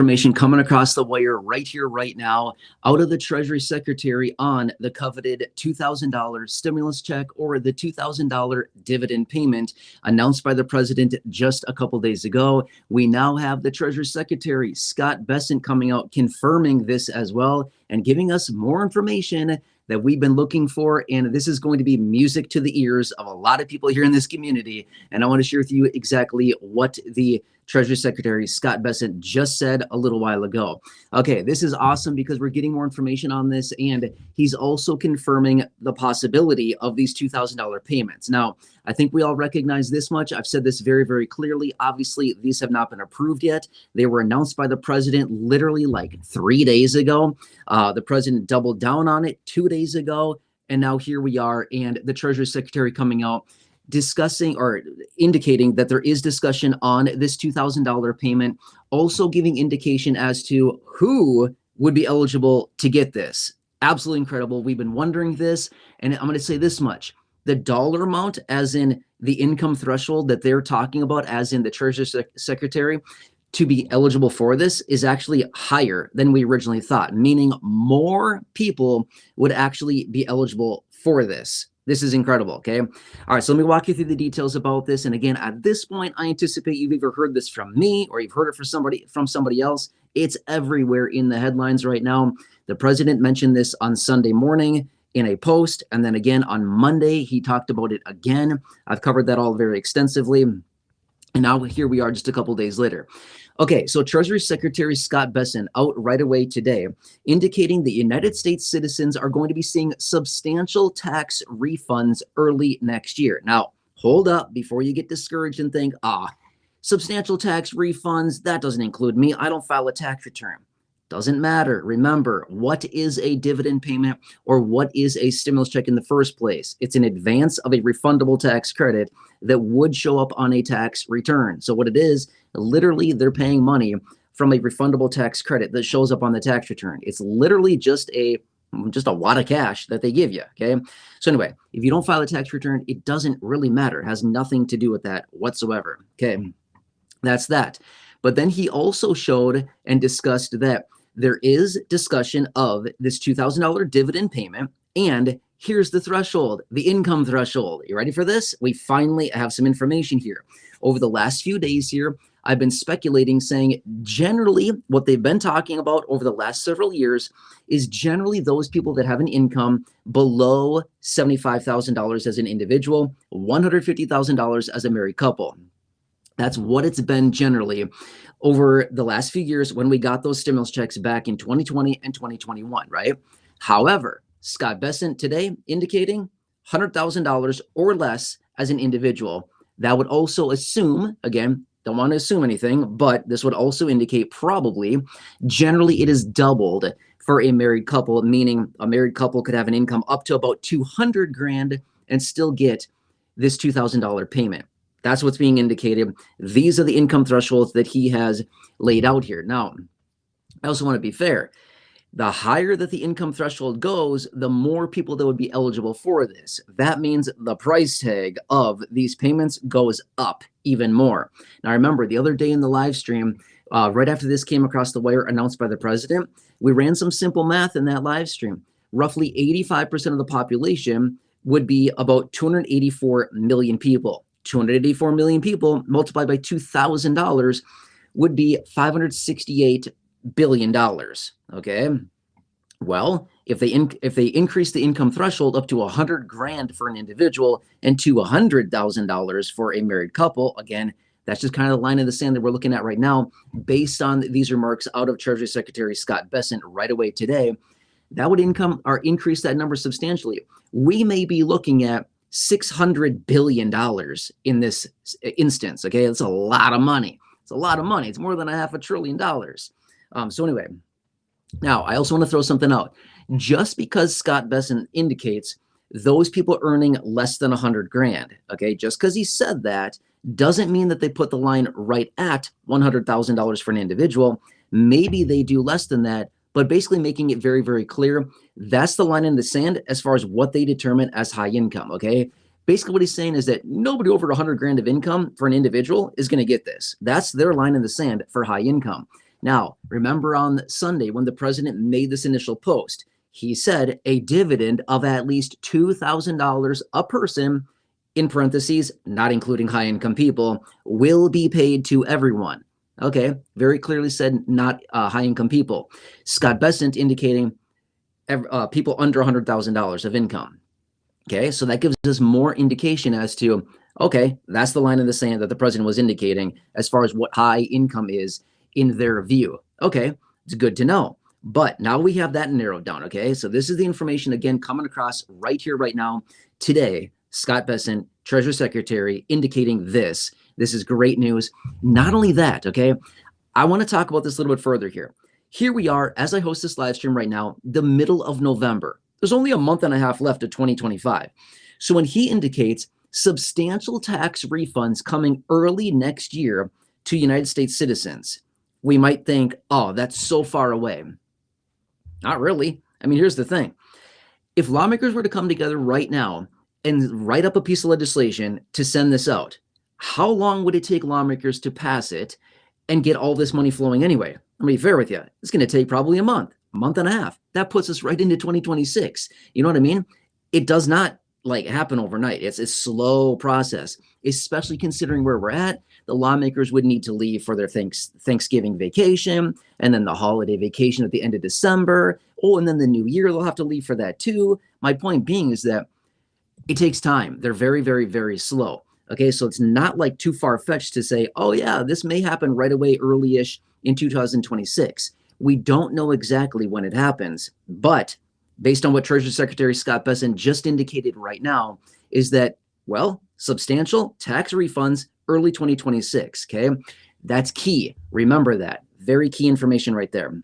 Information coming across the wire right here, right now, out of the Treasury Secretary on the coveted $2,000 stimulus check or the $2,000 dividend payment announced by the president just a couple days ago. We now have the Treasury Secretary, Scott Bessent, coming out confirming this as well and giving us more information that we've been looking for. And this is going to be music to the ears of a lot of people here in this community. And I want to share with you exactly what the Treasury Secretary Scott Bessent just said a little while ago. Okay, this is awesome because we're getting more information on this, and he's also confirming the possibility of these $2,000 payments. Now, I think we all recognize this much. I've said this very, very clearly. Obviously, these have not been approved yet. They were announced by the president literally like 3 days ago. The president doubled down on it 2 days ago, and now here we are, and the Treasury Secretary coming out discussing or indicating that there is discussion on this $2,000 payment, also giving indication as to who would be eligible to get this. Absolutely incredible. We've been wondering this, and I'm going to say this much. The dollar amount, as in the income threshold that they're talking about, as in the Treasury Secretary, to be eligible for this is actually higher than we originally thought, meaning more people would actually be eligible for this. This is incredible, okay? All right, so let me walk you through the details about this. And again, at this point, I anticipate you've either heard this from me or you've heard it from somebody else. It's everywhere in the headlines right now. The president mentioned this on Sunday morning in a post, and then again on Monday, he talked about it again. I've covered that all very extensively. And now here we are just a couple days later. Okay, so Treasury Secretary Scott Bessent out right away today, indicating that United States citizens are going to be seeing substantial tax refunds early next year. Now, hold up before you get discouraged and think, substantial tax refunds, that doesn't include me. I don't file a tax return. Doesn't matter. Remember, what is a dividend payment or what is a stimulus check in the first place? It's an advance of a refundable tax credit that would show up on a tax return. So what it is, literally they're paying money from a refundable tax credit that shows up on the tax return. It's literally just a wad of cash that they give you, okay? So anyway, if you don't file a tax return, it doesn't really matter. It has nothing to do with that whatsoever, okay? That's that. But then he also showed and discussed that there is discussion of this $2,000 dividend payment, and here's the threshold, the income threshold. You ready for this? We finally have some information here. Over the last few days here, I've been speculating, saying generally what they've been talking about over the last several years is generally those people that have an income below $75,000 as an individual, $150,000 as a married couple. That's what it's been generally over the last few years when we got those stimulus checks back in 2020 and 2021, right? However, Scott Bessent today indicating $100,000 or less as an individual. That would also assume, again, don't want to assume anything, but this would also indicate probably generally it is doubled for a married couple, meaning a married couple could have an income up to about $200,000 and still get this $2,000 payment. That's what's being indicated. These are the income thresholds that he has laid out here. Now, I also want to be fair. The higher that the income threshold goes, the more people that would be eligible for this. That means the price tag of these payments goes up even more. Now, remember, the other day in the live stream, right after this came across the wire announced by the president, we ran some simple math in that live stream. Roughly 85% of the population would be about 284 million people. 284 million people multiplied by $2,000 would be $568 billion. Okay. Well, if they increase the income threshold up to $100,000 for an individual and to $100,000 for a married couple, again, that's just kind of the line in the sand that we're looking at right now, based on these remarks out of Treasury Secretary Scott Bessent right away today. That would increase that number substantially. We may be looking at $600 billion in this instance. Okay, that's a lot of money. It's a lot of money. It's more than $500 billion. So anyway, now I also want to throw something out. Just because Scott Bessent indicates those people earning less than $100,000, okay, just because he said that doesn't mean that they put the line right at $100,000 for an individual. Maybe they do less than that, but basically making it very, very clear. That's the line in the sand as far as what they determine as high income, okay? Basically what he's saying is that nobody over $100,000 of income for an individual is going to get this. That's their line in the sand for high income. Now, remember on Sunday when the president made this initial post, he said a dividend of at least $2,000 a person, in parentheses, not including high-income people, will be paid to everyone. Okay, very clearly said not high-income people. Scott Bessent indicating people under $100,000 of income. Okay, so that gives us more indication as to, okay, that's the line in the sand that the president was indicating as far as what high income is in their view. Okay, it's good to know. But now we have that narrowed down, okay? So this is the information, again, coming across right here, right now. Today, Scott Bessent, Treasury Secretary, indicating this. This is great news. Not only that, okay, I want to talk about this a little bit further here. Here we are, as I host this live stream right now, the middle of November. There's only a month and a half left of 2025. So when he indicates substantial tax refunds coming early next year to United States citizens, we might think, oh, that's so far away. Not really. I mean, here's the thing. If lawmakers were to come together right now and write up a piece of legislation to send this out, how long would it take lawmakers to pass it and get all this money flowing anyway? I'm going to be fair with you. It's going to take probably a month and a half. That puts us right into 2026. You know what I mean? It does not like happen overnight. It's a slow process, especially considering where we're at. The lawmakers would need to leave for their Thanksgiving vacation and then the holiday vacation at the end of December. Oh, and then the new year, they'll have to leave for that too. My point being is that it takes time. They're very, very, very slow. Okay, so it's not like too far-fetched to say, oh yeah, this may happen right away, early-ish in 2026. We don't know exactly when it happens, but based on what Treasury Secretary Scott Bessent just indicated right now, is that, well, substantial tax refunds early 2026, okay? That's key. Remember that. Very key information right there.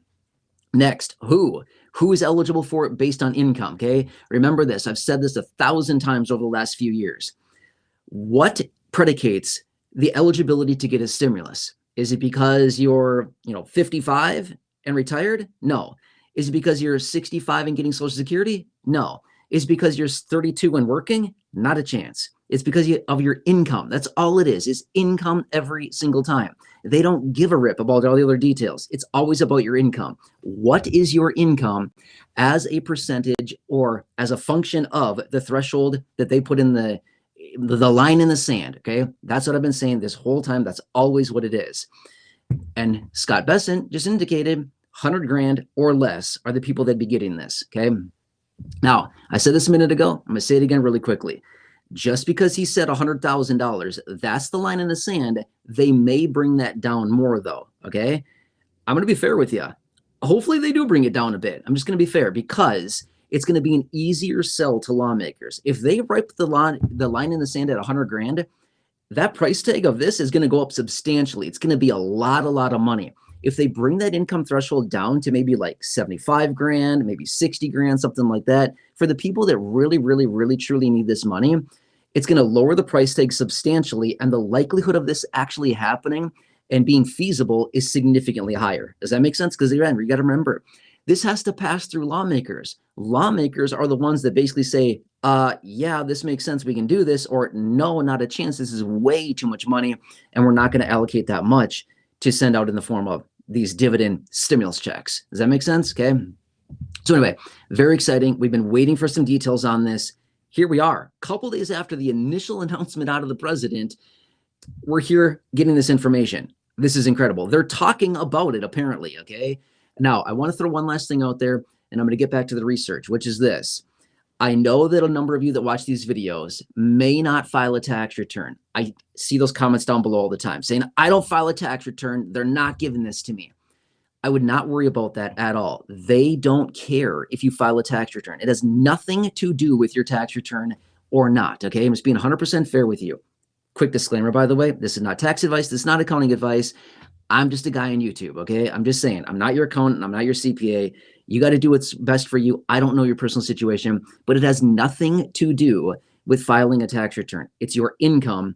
Next, who is eligible for it based on income, okay? Remember this. I've said this 1,000 times over the last few years. What predicates the eligibility to get a stimulus? Is it because you're, 55 and retired? No. Is it because you're 65 and getting Social Security? No. Is it because you're 32 and working? Not a chance. It's because of your income. That's all it is income every single time. They don't give a rip about all the other details. It's always about your income. What is your income as a percentage or as a function of the threshold that they put in the line in the sand, okay? That's what I've been saying this whole time. That's always what it is. And Scott Bessent just indicated 100 grand or less are the people that'd be getting this, okay? Now, I said this a minute ago. I'm going to say it again really quickly. Just because he said $100,000, that's the line in the sand. They may bring that down more, though, okay? I'm going to be fair with you. Hopefully they do bring it down a bit. I'm just going to be fair because it's going to be an easier sell to lawmakers. If they write the line in the sand at 100 grand, that price tag of this is going to go up substantially. It's going to be a lot of money. If they bring that income threshold down to maybe like 75 grand, maybe 60 grand, something like that, for the people that really, really, really, truly need this money, it's going to lower the price tag substantially. And the likelihood of this actually happening and being feasible is significantly higher. Does that make sense? Because again, you got to remember, this has to pass through lawmakers. Lawmakers are the ones that basically say, yeah, this makes sense. We can do this, or no, not a chance. This is way too much money. And we're not going to allocate that much to send out in the form of these dividend stimulus checks. Does that make sense? Okay. So anyway, very exciting. We've been waiting for some details on this. Here we are, a couple days after the initial announcement out of the president. We're here getting this information. This is incredible. They're talking about it apparently. Okay. Now I want to throw one last thing out there, and I'm going to get back to the research, which is this. I know that a number of you that watch these videos may not file a tax return. I see those comments down below all the time saying, I don't file a tax return. They're not giving this to me. I would not worry about that at all. They don't care if you file a tax return. It has nothing to do with your tax return or not. Okay. I'm just being 100% fair with you. Quick disclaimer, by the way, this is not tax advice. This is not accounting advice. I'm just a guy on YouTube. Okay. I'm just saying, I'm not your accountant. I'm not your CPA. You got to do what's best for you. I don't know your personal situation, but it has nothing to do with filing a tax return. It's your income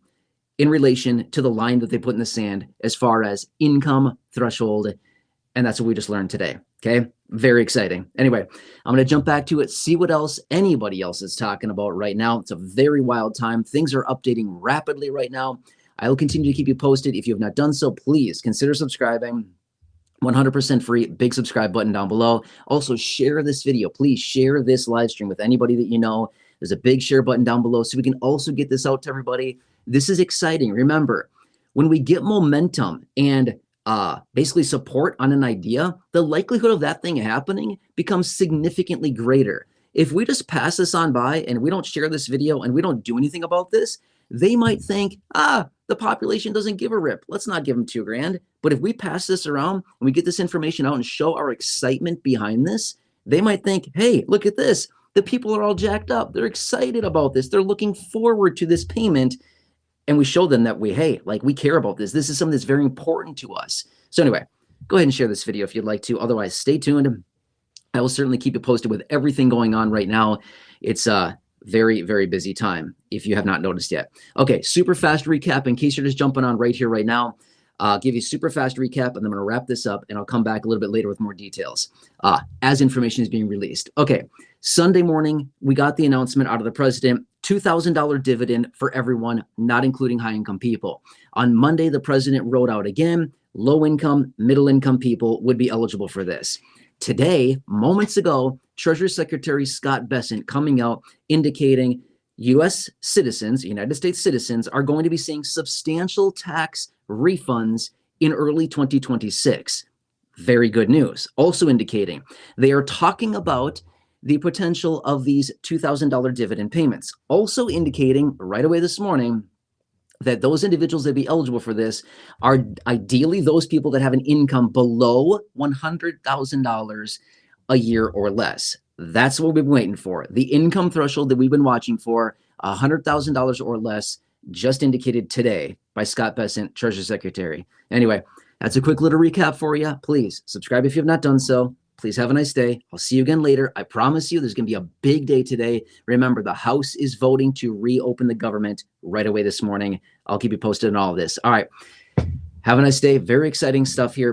in relation to the line that they put in the sand as far as income threshold. And that's what we just learned today. Okay. Very exciting. Anyway, I'm going to jump back to it, see what else anybody else is talking about right now. It's a very wild time. Things are updating rapidly right now. I will continue to keep you posted. If you have not done so, please consider subscribing. 100% free. Big subscribe button down below. Also, share this video. Please share this live stream with anybody that you know. There's a big share button down below so we can also get this out to everybody. This is exciting. Remember, when we get momentum and basically support on an idea, the likelihood of that thing happening becomes significantly greater. If we just pass this on by and we don't share this video and we don't do anything about this, they might think, the population doesn't give a rip. Let's not give them $2,000. But if we pass this around and we get this information out and show our excitement behind this, they might think, hey, look at this. The people are all jacked up. They're excited about this. They're looking forward to this payment. And we show them that we care about this. This is something that's very important to us. So anyway, go ahead and share this video if you'd like to. Otherwise, stay tuned. I will certainly keep you posted with everything going on right now. It's a very, very busy time if you have not noticed yet. Okay, super fast recap in case you're just jumping on right here, right now. I'll give you a super fast recap, and then I'm going to wrap this up, and I'll come back a little bit later with more details as information is being released. Okay, Sunday morning, we got the announcement out of the president, $2,000 dividend for everyone, not including high-income people. On Monday, the president wrote out again, low-income, middle-income people would be eligible for this. Today, moments ago, Treasury Secretary Scott Bessent coming out indicating U.S. citizens, United States citizens, are going to be seeing substantial tax refunds in early 2026. Very good news. Also indicating they are talking about the potential of these $2,000 dividend payments. Also indicating right away this morning that those individuals that be eligible for this are ideally those people that have an income below $100,000 a year or less. That's what we've been waiting for. The income threshold that we've been watching for, $100,000 or less, just indicated today by Scott Bessent, Treasury Secretary. Anyway, that's a quick little recap for you. Please subscribe if you have not done so. Please have a nice day. I'll see you again later. I promise you there's going to be a big day today. Remember, the House is voting to reopen the government right away this morning. I'll keep you posted on all of this. All right. Have a nice day. Very exciting stuff here.